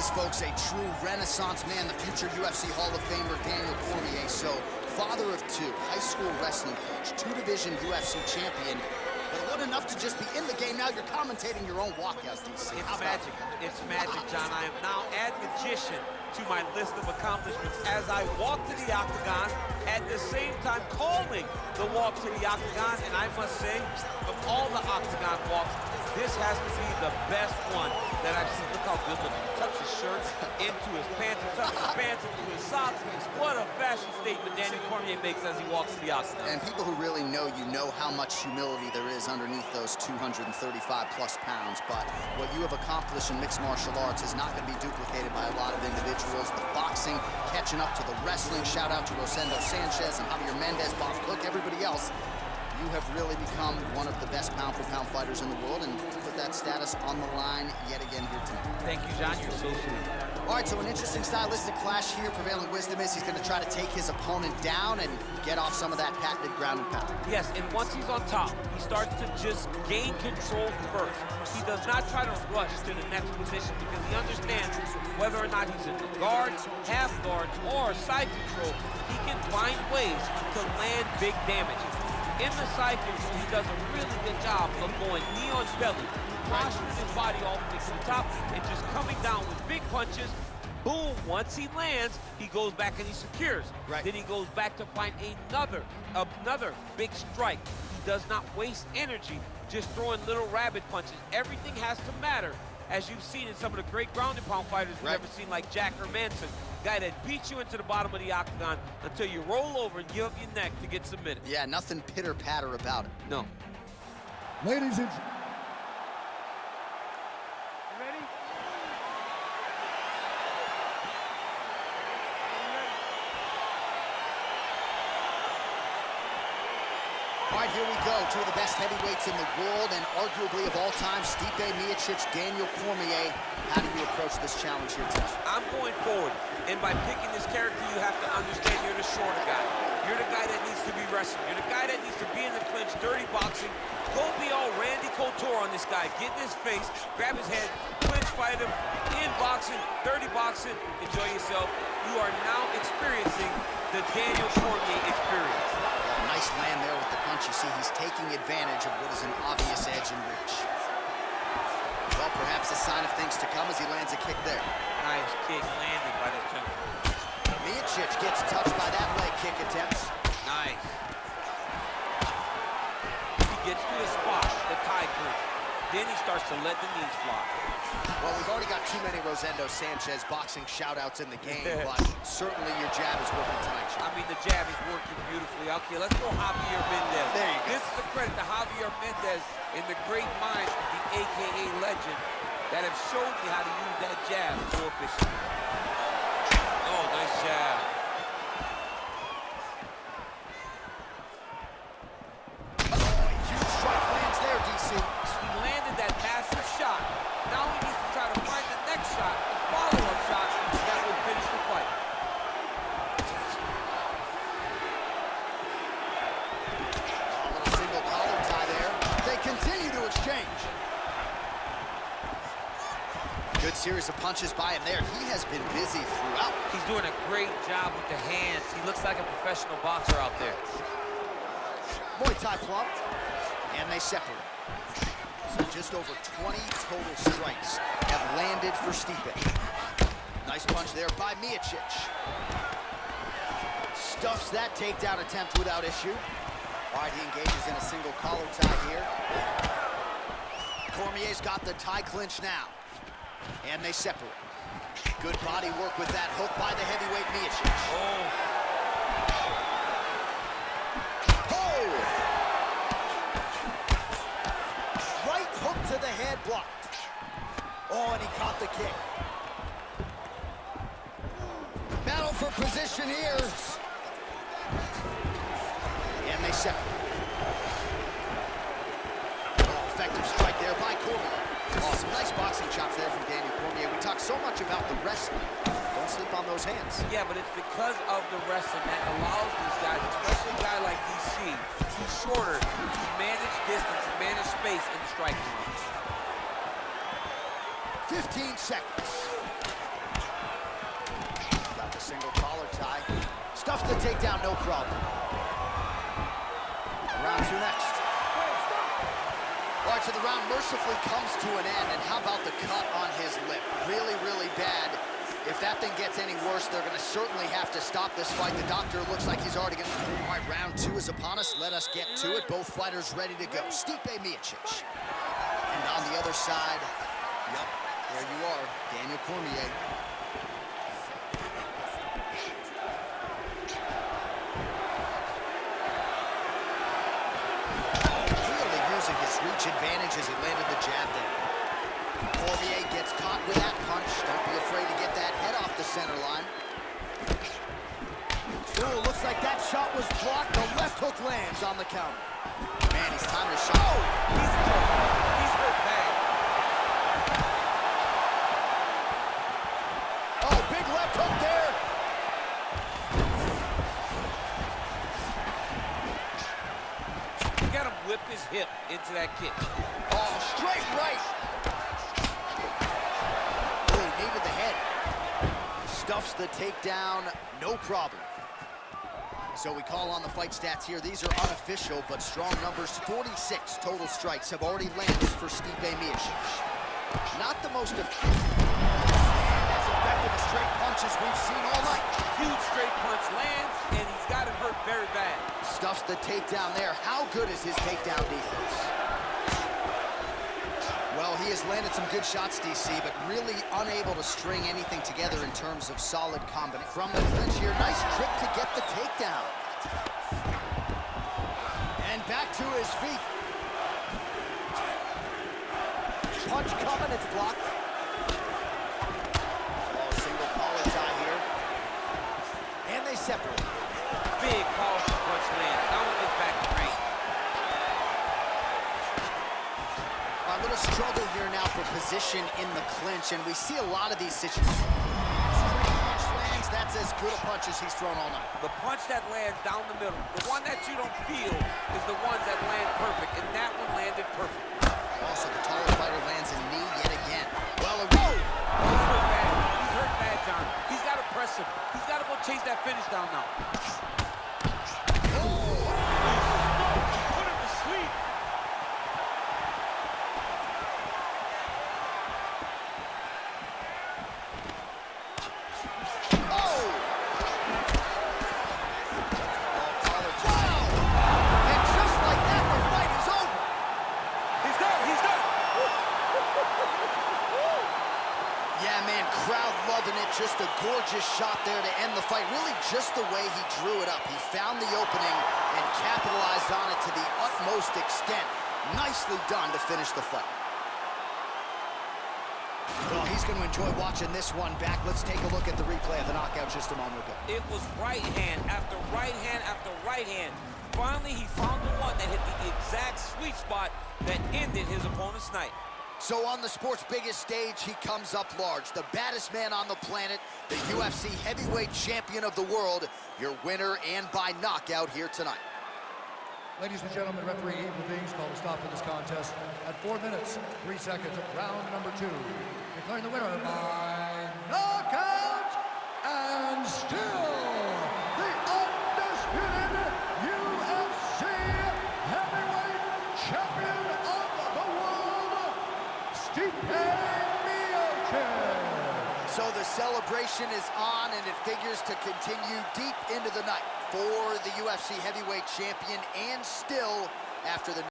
is, folks, a true renaissance man, the future UFC Hall of Famer, Daniel Cormier. So, father of two, high school wrestling coach, two-division UFC champion. But it wasn't enough to just be in the game. Now you're commentating your own walkouts, DC. It's magic. It's magic, John. I am now add magician to my list of accomplishments as I walk to the octagon, at the same time calling the walk to the octagon. And I must say, of all the octagon walks, this has to be the best one that I've seen. Look how good looking. Touch his shirt into his pants, touch his pants into his socks. What a fashion statement Daniel Cormier makes as he walks to the octagon. And people who really know you know how much humility there is underneath those 235 plus pounds. But what you have accomplished in mixed martial arts is not going to be duplicated by a lot of individuals. The boxing, catching up to the wrestling. Shout out to Rosendo Sanchez and Javier Mendez, Bob Cook, everybody else. You have really become one of the best pound-for-pound fighters in the world, and put that status on the line yet again here tonight. Thank you, John. You're so sweet. All right, so an interesting stylistic clash here. Prevailing wisdom is he's going to try to take his opponent down and get off some of that patented ground and pound. Yes, and once he's on top, he starts to just gain control first. He does not try to rush to the next position because he understands whether or not he's in the guard, half guard, or side control, he can find ways to land big damage. In the side control, he does a really good job of going knee on belly, posturing his body off to the top, and just coming down with big punches. Boom, once he lands, he goes back and he secures. Right. Then he goes back to find another big strike. He does not waste energy just throwing little rabbit punches. Everything has to matter, as you've seen in some of the great ground and pound fighters we've ever seen, like Jack or Manson. Guy that beats you into the bottom of the octagon until you roll over and give up your neck to get submitted. Yeah, nothing pitter-patter about it. No. Ladies and Ready? All right, here we go. Two of the best heavyweights in the world, and arguably of all time, Stipe Miocic, Daniel Cormier. How do you approach this challenge here tonight? I'm going forward, and by picking this character, you have to understand you're the shorter guy. You're the guy that needs to be wrestling. You're the guy that needs to be in the clinch, dirty boxing. Go be all Randy Couture on this guy. Get in his face, grab his head, clinch fight him, in boxing, dirty boxing. Enjoy yourself. You are now experiencing the Daniel Cormier experience. Nice land there with the punch. You see, he's taking advantage of what is an obvious edge and reach. Well, perhaps a sign of things to come as he lands a kick there. Nice kick landed by the champion. Miocic gets touched by that leg kick attempt. Nice. He gets to the spot, the tie clinch. Then he starts to let the knees fly. Well, we've already got too many Rosendo Sanchez boxing shout-outs in the game, but certainly your jab is working tonight, Sean. I mean, the jab is working beautifully. Okay, let's go Javier Mendez. There you go. This is a credit to Javier Mendez and the great minds of the AKA legend that have showed me how to use that jab so efficiently. Oh, nice jab. Huge strike lands there, DC. He landed that massive shot. Now he needs to try to find the next shot, the follow-up shot, that will finish the fight. A little single collar tie there. They continue to exchange. Good series of punches by him there. He has been busy throughout. He's doing a great job with the hands. He looks like a professional boxer out there. Muay Thai plumped, and they separate. So just over 20 total strikes have landed for Stipe. Nice punch there by Miocic. Stuffs that takedown attempt without issue. All right, he engages in a single collar tie here. Cormier's got the tie clinch now. And they separate. Good body work with that hook by the heavyweight Miocic. Oh. To the head, blocked. Oh, and he caught the kick. Battle for position here. And they separate. Oh, effective strike there by Cormier. Awesome. Nice boxing chops there from Daniel Cormier. We talk so much about the wrestling. Don't sleep on those hands. Yeah, but it's because of the wrestling that allows these guys, especially a guy like DC, he's shorter, to manage distance and manage space in the striking range. 15 seconds. the takedown, no problem. Round 2 next. All right, so the round mercifully comes to an end, and how about the cut on his lip? Really, really bad. If that thing gets any worse, they're gonna certainly have to stop this fight. The doctor looks like he's already gonna... All right, round 2 is upon us. Let us get to it. Both fighters ready to go. Stipe MIOCIC. And on the other side, yep, there you are, Daniel Cormier. Clearly using his reach advantage as he landed the jab there. Cormier gets caught with that punch. Don't be afraid to get that head off the center line. Ooh, looks like that shot was blocked. The left hook lands on the counter. Man, he's time to shot. Oh, he's hurt bad. Oh, big left hook there. You got him whip his hip into that kick. Oh, straight right. Ooh, knee to the head. Stuffs the takedown, no problem. So we call on the fight stats here. These are unofficial, but strong numbers. 46 total strikes have already landed for Stipe MIOCIC. Not the most effective as straight punches we've seen all night. Huge straight punch lands, and he's got him hurt very bad. Stuffs the takedown there. How good is his takedown defense? Well, he has landed some good shots, DC, but really unable to string anything together in terms of solid combination. From the clinch here, nice trick to get the takedown. And back to his feet. Punch coming, it's blocked. Oh, single collar tie here. And they separate. Big powerful punch land. That one gets back to range. A little struggle here now for position in the clinch, and we see a lot of these situations. Straight punch lands, that's as good a punch as he's thrown all night. The punch that lands down the middle, the one that you don't feel, is the ones that land perfect, and that one landed perfect. Also, the taller fighter lands a knee yet again. Well, He's hurt bad. He's hurt bad, John. He's got to press him. He's got to go chase that finish down now. Put him to sleep. Just a gorgeous shot there to end the fight. Really just the way he drew it up. He found the opening and capitalized on it to the utmost extent. Nicely done to finish the fight. Well, he's going to enjoy watching this one back. Let's take a look at the replay of the knockout just a moment ago. It was right hand after right hand after right hand. Finally, he found the one that hit the exact sweet spot that ended his opponent's night. So on the sport's biggest stage, he comes up large. The baddest man on the planet, the UFC heavyweight champion of the world, your winner and by knockout here tonight. Ladies and gentlemen, referee Eve Levine's called a stop to this contest at 4 minutes, 3 seconds, round number 2. Declaring the winner by knockout and still the undisputed UFC heavyweight champion of the world, Stipe MIOCIC. So the celebration is on, and it figures to continue deep into the night for the UFC heavyweight champion, and still after the